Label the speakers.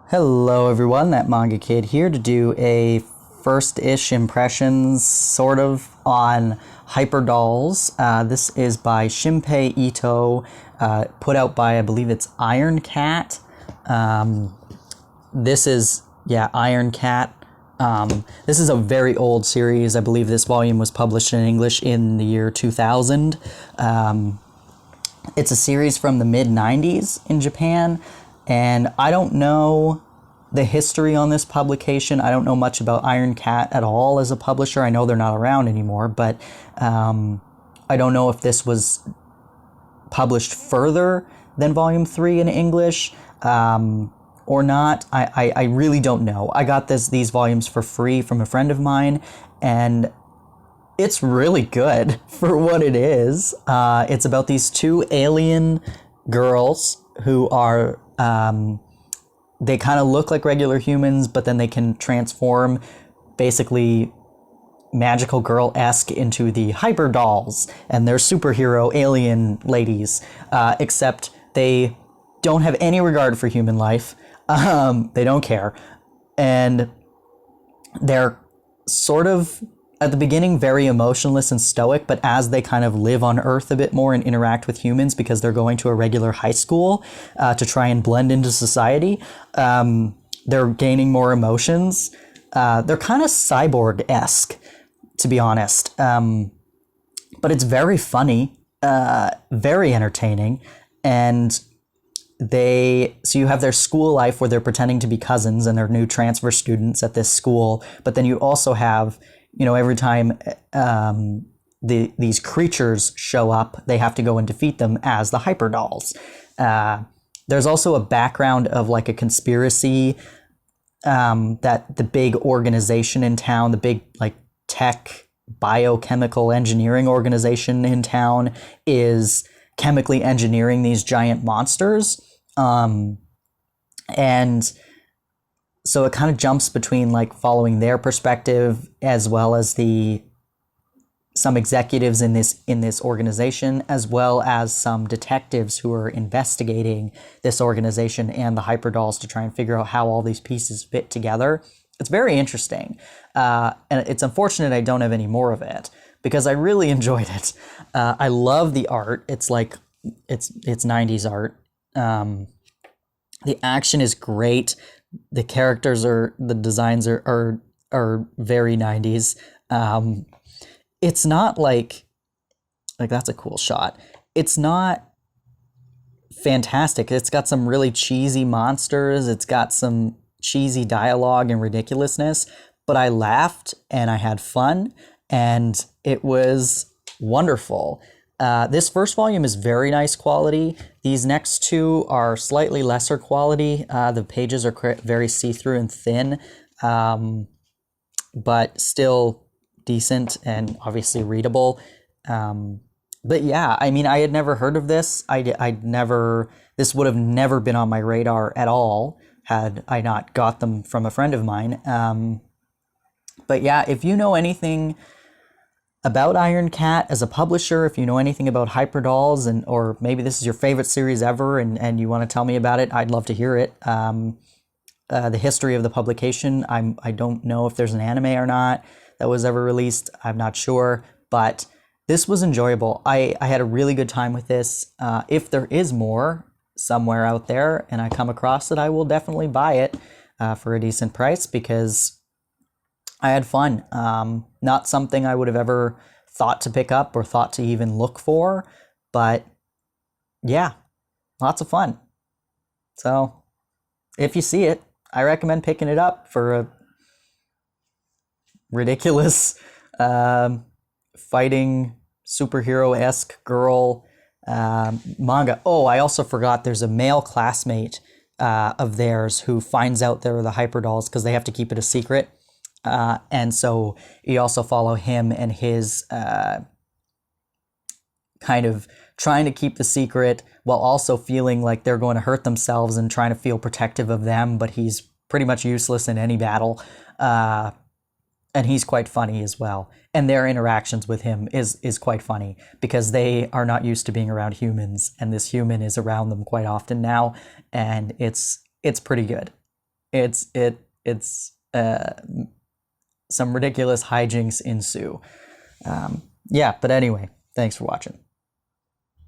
Speaker 1: Hello everyone, that Manga Kid here to do a first-ish impressions sort of on Hyperdolls. This is by Shimpei Itoh, put out by, I believe it's Ironcat. Ironcat. This is a very old series. I believe this volume was published in English in the year 2000. It's a series from the mid-90s in Japan, and I don't know the history on this publication. I don't know much about Ironcat at all as a publisher. I know they're not around anymore, but I don't know if this was published further than Volume 3 in English or not. I really don't know. I got these volumes for free from a friend of mine, and it's really good for what it is. It's about these two alien girls who are, they kind of look like regular humans, but then they can transform basically magical girl-esque into the Hyperdolls, and they're superhero alien ladies, except they don't have any regard for human life. They don't care. And they're sort of, at the beginning, very emotionless and stoic, but as they kind of live on Earth a bit more and interact with humans because they're going to a regular high school to try and blend into society, they're gaining more emotions. They're kind of cyborg-esque, to be honest. But it's very funny, very entertaining, and so you have their school life where they're pretending to be cousins and they're new transfer students at this school, but then you also have, every time these creatures show up, they have to go and defeat them as the Hyperdolls. There's also a background of like a conspiracy that the big organization in town, the big like tech biochemical engineering organization in town, is chemically engineering these giant monsters. And so it kind of jumps between like following their perspective as well as some executives in this organization, as well as some detectives who are investigating this organization and the Hyperdolls to try and figure out how all these pieces fit together. It's very interesting. And it's unfortunate I don't have any more of it because I really enjoyed it. I love the art. It's like, it's 90s art. The action is great. The the designs are very 90s. It's not like that's a cool shot. It's not fantastic. It's got some really cheesy monsters. It's got some cheesy dialogue and ridiculousness, but I laughed and I had fun and it was wonderful. This first volume is very nice quality. These next two are slightly lesser quality. The pages are very see-through and thin, but still decent and obviously readable. But yeah, I mean, I had never heard of this. This would have never been on my radar at all had I not got them from a friend of mine. But yeah, if you know anything about Ironcat as a publisher, if you know anything about Hyperdolls, or maybe this is your favorite series ever and you want to tell me about it, I'd love to hear it. The history of the publication, I don't know if there's an anime or not that was ever released. I'm not sure, but this was enjoyable. I had a really good time with this. If there is more somewhere out there and I come across it, I will definitely buy it for a decent price because I had fun. Not something I would have ever thought to pick up or thought to even look for, but yeah, lots of fun. So if you see it, I recommend picking it up for a ridiculous fighting superhero-esque girl manga. Oh, I also forgot there's a male classmate of theirs who finds out they're the Hyperdolls because they have to keep it a secret. And so you also follow him and his kind of trying to keep the secret while also feeling like they're going to hurt themselves and trying to feel protective of them, but he's pretty much useless in any battle. And he's quite funny as well. And their interactions with him is quite funny because they are not used to being around humans, and this human is around them quite often now, and it's pretty good. it's some ridiculous hijinks ensue. Yeah, but anyway, thanks for watching.